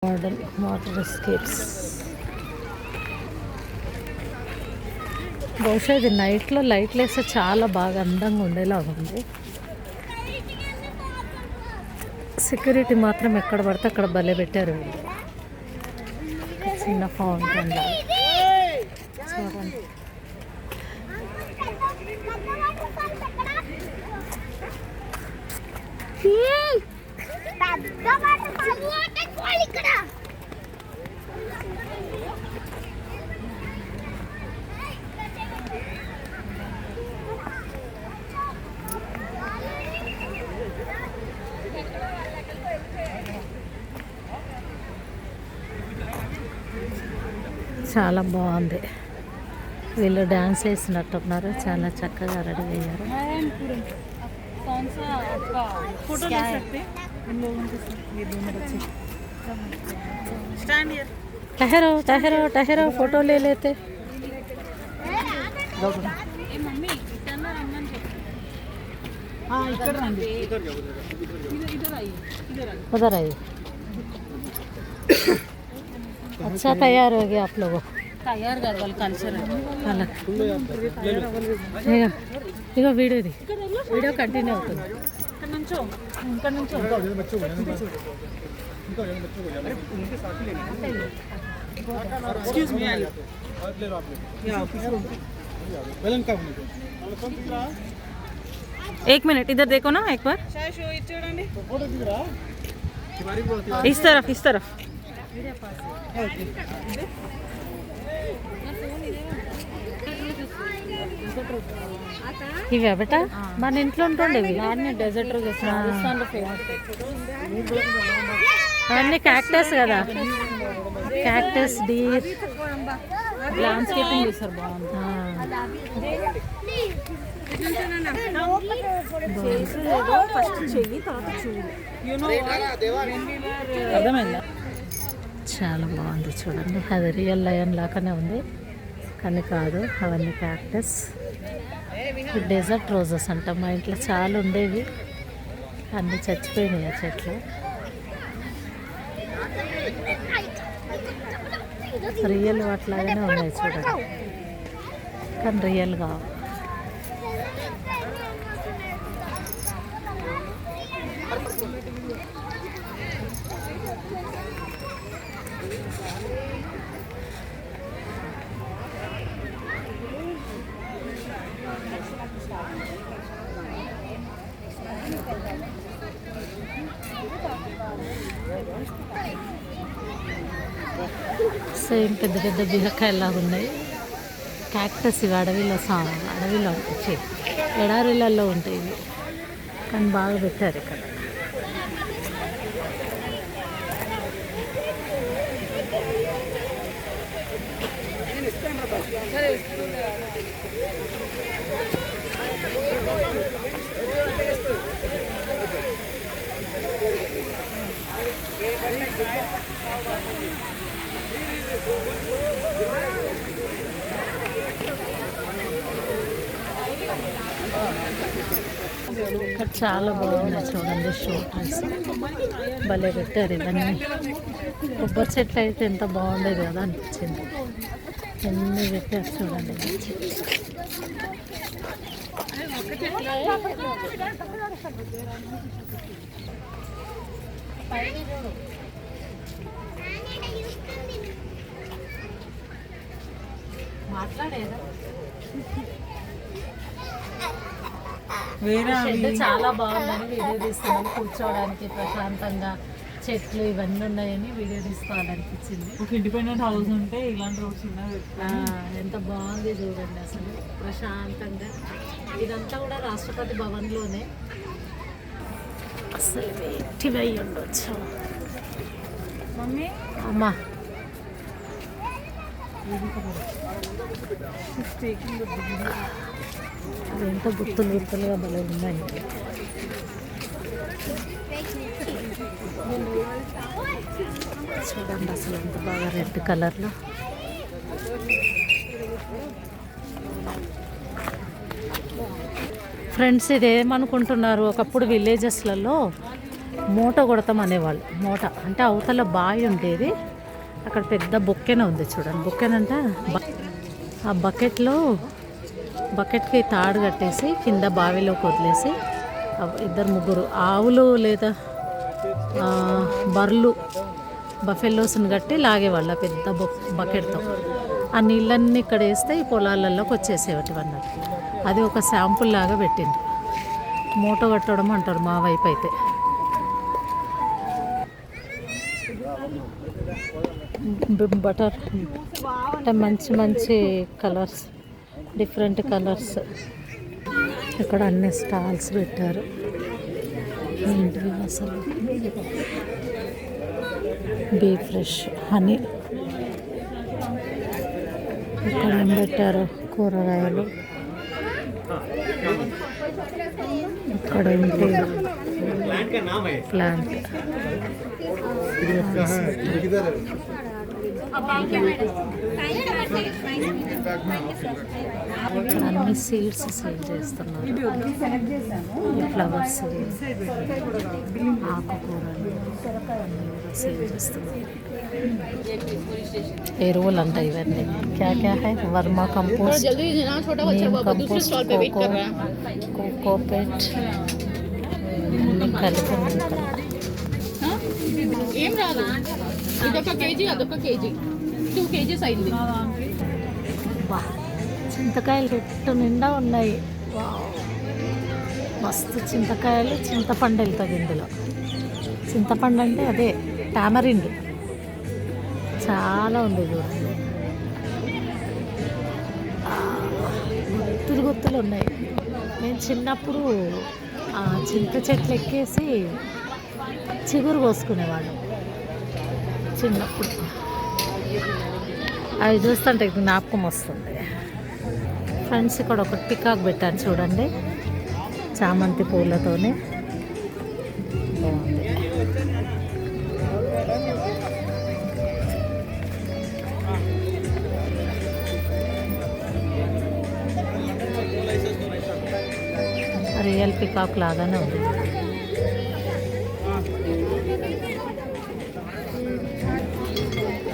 Model water escapes. బహుశా ఇది నైట్లో లైట్లు వేస్తే చాలా బాగా అందంగా ఉండేలాగా ఉంది. సెక్యూరిటీ మాత్రం ఎక్కడ పడితే అక్కడ భలే పెట్టారు వీళ్ళు. చిన్న ఫౌంటైన్ లాగా చూడండి. చాలా బాగుంది. వీళ్ళు డ్యాన్స్ వేసినట్టున్నారు. చాలా చక్కగా రెడీ అయ్యారు. ठहरो ठहरो ठहरो फोटो ले लेते. उधर आइए. अच्छा तैयार हो गया आप लोगों. తయారు కాదు వాళ్ళ కల్చర్ ఇక వీడియో కంటిన్యూ అవుతుంది. ఇక్కడ నుంచో एक मिनट इधर देखो ना एक बार. इस तरफ ఇవే బేట మన ఇంట్లో ఉంటుండేవి. డెజర్ట్ రోజెస్ రాజస్థాన్లో ఫేమస్. అన్నీ క్యాక్టస్ కదా. క్యాక్టస్ డీర్ ల్యాండ్స్కేపింగ్ చేస్తారు బాగుంది. అర్థమైందా? చాలా బాగుంది చూడండి. అది రియల్ లయన్ లాగానే ఉంది కానీ కాదు, అవన్నీ క్యాక్టస్. డెజర్ట్ రోజెస్ అంట. మా ఇంట్లో చాలా ఉండేవి, అన్నీ చచ్చిపోయినాయి ఆ చెట్లు. రియల్ వాటిలాగానే ఉన్నాయి చూడండి కానీ రియల్ కావు. సేమ్ పెద్ద పెద్ద బీరకాయలాగా ఉన్నాయి. క్యాక్టస్ ఇవి అడవిలో ఉంటాయి, ఎడారిలలో ఉంటాయి ఇవి కానీ బాగా పెట్టారు ఇక్కడ. ఇక్కడ చాలా బాగున్నాయి చూడండి. షో ట్రీస్ భలే పెట్టారు. ఇవన్నీ కొబ్బరి చెట్లు అయితే ఎంత బాగుండేది కదా అనిపించింది. ఎన్ని పెట్టారు చూడండి. మాట్లాడేదా చాలా బాగుందని వీడియో తీస్తున్నాను. కూర్చోవడానికి ప్రశాంతంగా చెట్లు ఇవన్నీ ఉన్నాయని వీడియో తీసుకోవాలనిపించింది. ఒక ఇండిపెండెంట్ హౌస్ ఉంటే ఇలాంటి రోడ్స్ ఎంత బాగుంది చూడండి అసలు ప్రశాంతంగా. ఇదంతా కూడా రాష్ట్రపతి భవన్లోనే. అసలు వేటివై ఉండొచ్చు మమ్మీ. అమ్మా ఎంత గుర్తులుగా భలే ఉన్నాయి. చూడండి అసలు ఎంత బాగా రెడ్ కలర్లో. ఫ్రెండ్స్ ఇది ఏమనుకుంటున్నారు, ఒకప్పుడు విలేజెస్లలో మూట కొడతాం అనేవాళ్ళు. మూట అంటే అవతల బావి ఉండేది, అక్కడ పెద్ద బొక్కెన ఉంది చూడండి. బొక్కెనంటే ఆ బకెట్కి తాడు కట్టేసి కింద బావిలోకి వదిలేసి ఇద్దరు ముగ్గురు ఆవులు లేదా బర్రెలు బఫెల్లోస్ని కట్టి లాగేవాళ్ళు ఆ పెద్ద బకెట్తో. ఆ నీళ్ళన్నీ ఇక్కడ వేస్తే ఈ పొలాలలోకి వచ్చేసేవాటి అన్నట్టు. అది ఒక శాంపుల్ లాగా పెట్టింది. మూట కట్టడం అంటారు మా వైపు అయితే. బటర్ అంటే మంచి మంచి కలర్స్, డిఫరెంట్ కలర్స్. ఇక్కడ అన్ని స్టాల్స్ పెట్టారు. ఏంటివి అసలు? Bee fresh honey. ఇక్కడ ఏం పెట్టారు? కూరగాయలు. ఇక్కడ ఏంటి? ప్లాంట్. అన్ని సీడ్స్ సేల్ చేస్తున్నారు. ఫ్లవర్స్, ఆకుకూరలు సేల్ చేస్తున్నారు. ఎరువులు అంట ఇవన్నీ. క్యా క్యా హై? Vermi compost, neem compost, cocopeat అన్నీ కలిపి ఉన్నాయి. ఏం రాదు. ఇదొక కేజీ, అదొక కేజీ, 2 kgs అయింది. చింతకాయలు చెట్టు నిండా ఉన్నాయి. మస్తు చింతకాయలు. చింతపండు వెళ్తుంది ఇందులో. చింతపండు అంటే అదే టామరిండ్. చాలా ఉంది చూడండి. గుత్తులు ఉన్నాయి. నేను చిన్నప్పుడు చింత చెట్లు ఎక్కేసి చిగురు కోసుకునేవాళ్ళం చిన్నప్పుడు. అవి చూస్తుంటే జ్ఞాపకం వస్తుంది. ఫ్రెండ్స్, ఇక్కడ ఒక పికాక్ పెట్టాను చూడండి, చామంతి పూలతోనే బాగుంది. రియల్ పికాక్ లాగానే ఉంది.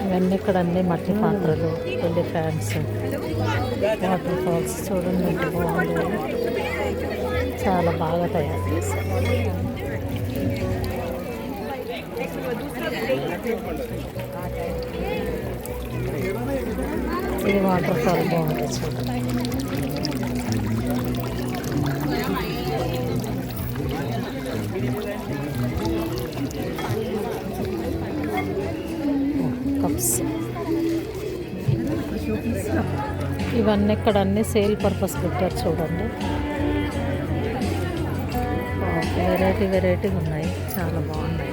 ఇవన్నీ ఇక్కడ అన్ని మట్టి పాత్రలు, ఎలిఫెంట్స్, వాటర్ ఫాల్స్ చూడండి ఎంత బాగుంది. చాలా బాగా తయారు చేశారు. ఇది వాటర్ ఫాల్ బాగుంది చూడండి. కప్స్. ఇవన్నీ ఇక్కడ అన్ని సేల్ పర్పస్ పెట్టారు చూడండి. వెరైటీ ఉన్నాయి, చాలా బాగున్నాయి.